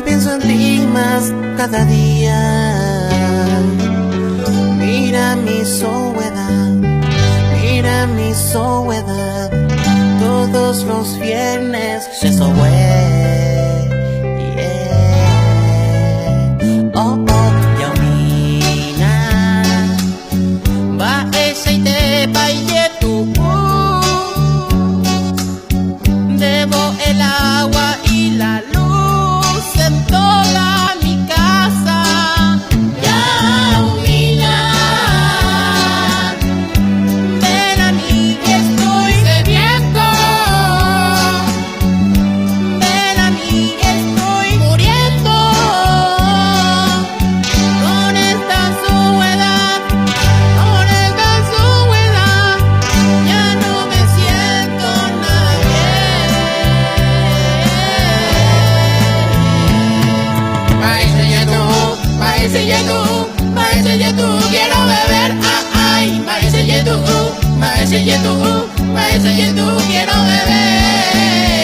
pienso en ti más cada día. Mira mi soledad, mira mi soledad. Todos los viernes just away, yeah. Oh, oh, Yamina ba ese te paye tu. Debo el agua y la luz en toda mi casa. Yamina, ven a mí que estoy sediento. Ven a mí que estoy muriendo. Con esta soledad, ya no me siento nadie. Maese Yetu, quiero beber, ay, Maese Yetu, quiero beber.